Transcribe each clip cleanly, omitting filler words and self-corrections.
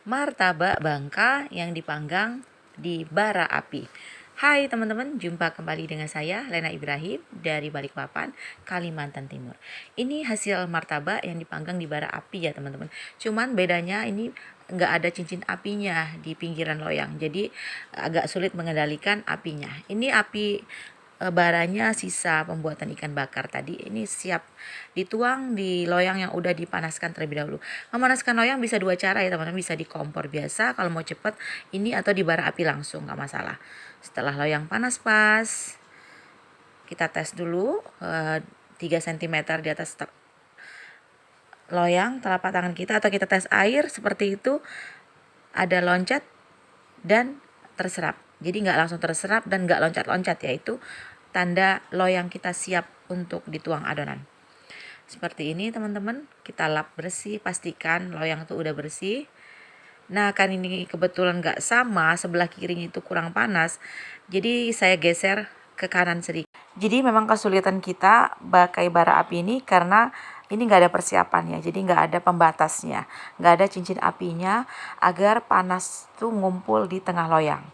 martabak Bangka yang dipanggang di bara api. Hai teman-teman, jumpa kembali dengan saya Lena Ibrahim dari Balikpapan, Kalimantan Timur. Ini hasil martabak yang dipanggang di bara api ya teman-teman. Cuman bedanya ini nggak ada cincin apinya di pinggiran loyang, jadi agak sulit mengendalikan apinya. Ini api baranya sisa pembuatan ikan bakar tadi, ini siap dituang di loyang yang udah dipanaskan terlebih dahulu. Memanaskan loyang bisa dua cara ya teman-teman, bisa di kompor biasa kalau mau cepet ini, atau di bara api langsung, nggak masalah. Setelah loyang panas pas, kita tes dulu 3 cm di atas loyang telapak tangan kita, atau kita tes air seperti itu, ada loncat dan terserap. Jadi nggak langsung terserap dan nggak loncat-loncat, yaitu tanda loyang kita siap untuk dituang adonan. Seperti ini teman-teman, kita lap bersih, pastikan loyang itu udah bersih. Nah kan ini kebetulan nggak sama, sebelah kirinya itu kurang panas, jadi saya geser ke kanan sedikit. Jadi memang kesulitan kita pakai bara api ini karena ini nggak ada persiapan ya, jadi nggak ada pembatasnya, nggak ada cincin apinya agar panas tuh ngumpul di tengah loyang.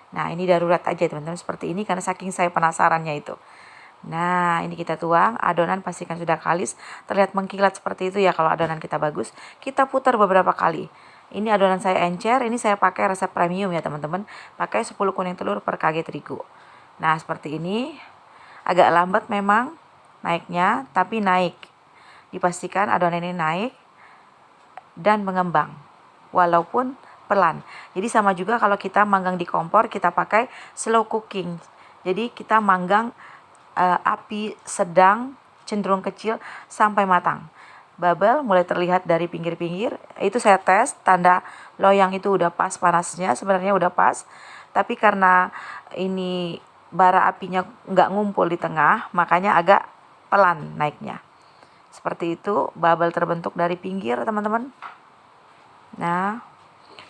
Nah ini darurat aja teman-teman seperti ini karena saking saya penasarannya itu. Nah ini kita tuang, adonan pastikan sudah kalis, terlihat mengkilat seperti itu ya kalau adonan kita bagus. Kita putar beberapa kali. Ini adonan saya encer, ini saya pakai resep premium ya teman-teman, pakai 10 kuning telur per kg terigu. Nah seperti ini, agak lambat memang naiknya, tapi naik. Dipastikan adonan ini naik dan mengembang, walaupun pelan. Jadi sama juga kalau kita manggang di kompor, kita pakai slow cooking. Jadi kita manggang api sedang cenderung kecil sampai matang. Bubble mulai terlihat dari pinggir-pinggir. Itu saya tes, tanda loyang itu udah pas panasnya, sebenarnya udah pas. Tapi karena ini bara apinya nggak ngumpul di tengah, makanya agak pelan naiknya. Seperti itu, bubble terbentuk dari pinggir teman-teman. Nah,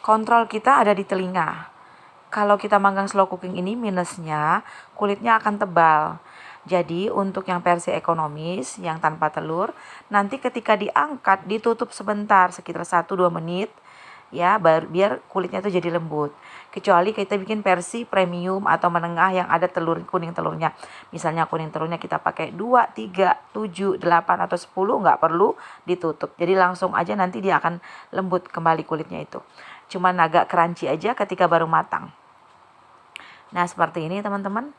kontrol kita ada di telinga. Kalau kita manggang slow cooking ini minusnya kulitnya akan tebal. Jadi untuk yang versi ekonomis yang tanpa telur, nanti ketika diangkat ditutup sebentar sekitar 1-2 menit ya, biar kulitnya tuh jadi lembut. Kecuali kita bikin versi premium atau menengah yang ada telur, kuning telurnya. Misalnya kuning telurnya kita pakai 2, 3, 7, 8 atau 10, nggak perlu ditutup. Jadi langsung aja nanti dia akan lembut kembali kulitnya itu. Cuman agak crunchy aja ketika baru matang. Nah seperti ini teman-teman.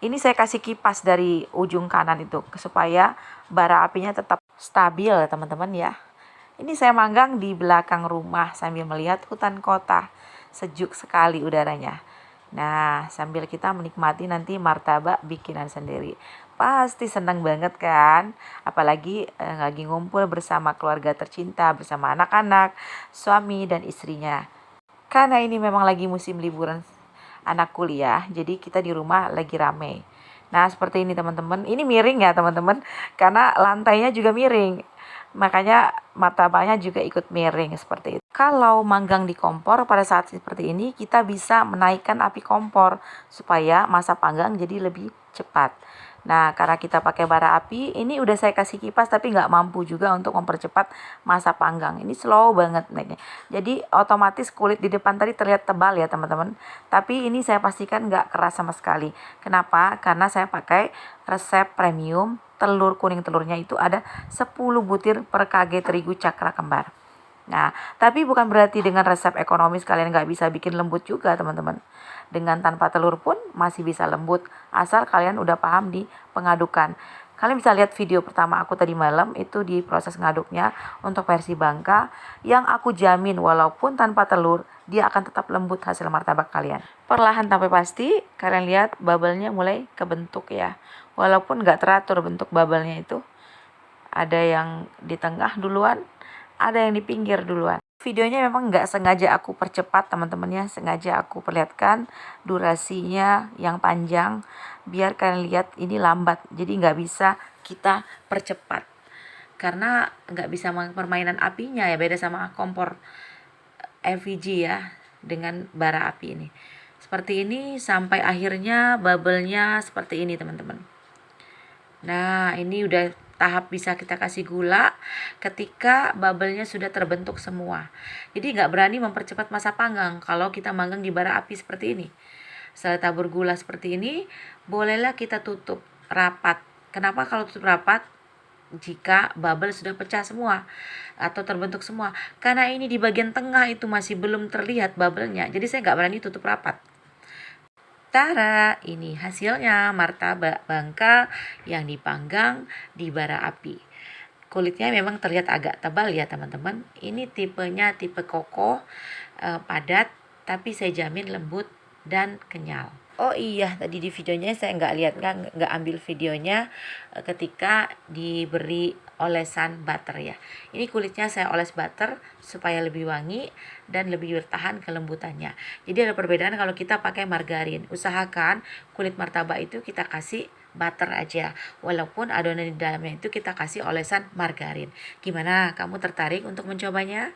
Ini saya kasih kipas dari ujung kanan itu supaya bara apinya tetap stabil ya teman-teman ya. Ini saya manggang di belakang rumah sambil melihat hutan kota. Sejuk sekali udaranya. Nah sambil kita menikmati nanti martabak bikinan sendiri. Pasti senang banget kan. Apalagi lagi ngumpul bersama keluarga tercinta, bersama anak-anak, suami dan istrinya. Karena ini memang lagi musim liburan anak kuliah, jadi kita di rumah lagi rame. Nah seperti ini teman-teman, ini miring ya teman-teman, karena lantainya juga miring, makanya martabaknya juga ikut miring seperti itu. Kalau manggang di kompor pada saat seperti ini, kita bisa menaikkan api kompor supaya masa panggang jadi lebih cepat. Nah karena kita pakai bara api, ini udah saya kasih kipas tapi nggak mampu juga untuk mempercepat masa panggang. Ini slow banget naiknya. Jadi otomatis kulit di depan tadi terlihat tebal ya teman-teman. Tapi ini saya pastikan nggak keras sama sekali. Kenapa? Karena saya pakai resep premium, telur kuning telurnya itu ada 10 butir per kg terigu cakra kembar. Nah, tapi bukan berarti dengan resep ekonomis kalian nggak bisa bikin lembut juga teman-teman. Dengan tanpa telur pun masih bisa lembut, asal kalian udah paham di pengadukan. Kalian bisa lihat video pertama aku tadi malam, itu di proses ngaduknya untuk versi Bangka, yang aku jamin walaupun tanpa telur, dia akan tetap lembut hasil martabak kalian. Perlahan tapi pasti, kalian lihat bubble-nya mulai kebentuk ya. Walaupun nggak teratur bentuk bubble-nya itu. Ada yang di tengah duluan, ada yang di pinggir duluan. Videonya memang nggak sengaja aku percepat teman-teman ya, sengaja aku perlihatkan durasinya yang panjang biar kalian lihat ini lambat, jadi nggak bisa kita percepat karena nggak bisa permainan apinya ya, beda sama kompor LPG ya dengan bara api ini. Seperti ini sampai akhirnya bubble-nya seperti ini teman-teman. Nah ini udah tahap bisa kita kasih gula ketika bubble-nya sudah terbentuk semua. Jadi nggak berani mempercepat masa panggang kalau kita manggang di bara api seperti ini. Setelah tabur gula seperti ini, bolehlah kita tutup rapat. Kenapa kalau tutup rapat? Jika bubble sudah pecah semua atau terbentuk semua. Karena ini di bagian tengah itu masih belum terlihat bubble-nya, jadi saya nggak berani tutup rapat. Tara, ini hasilnya martabak bangka yang dipanggang di bara api. Kulitnya memang terlihat agak tebal ya teman-teman. Ini tipenya tipe kokoh, padat, tapi saya jamin lembut dan kenyal. Oh iya, tadi di videonya saya nggak lihat, nggak ambil videonya ketika diberi olesan butter ya. Ini kulitnya saya oles butter supaya lebih wangi dan lebih bertahan kelembutannya. Jadi ada perbedaan kalau kita pakai margarin. Usahakan kulit martabak itu kita kasih butter aja, walaupun adonan di dalamnya itu kita kasih olesan margarin. Gimana? Kamu tertarik untuk mencobanya?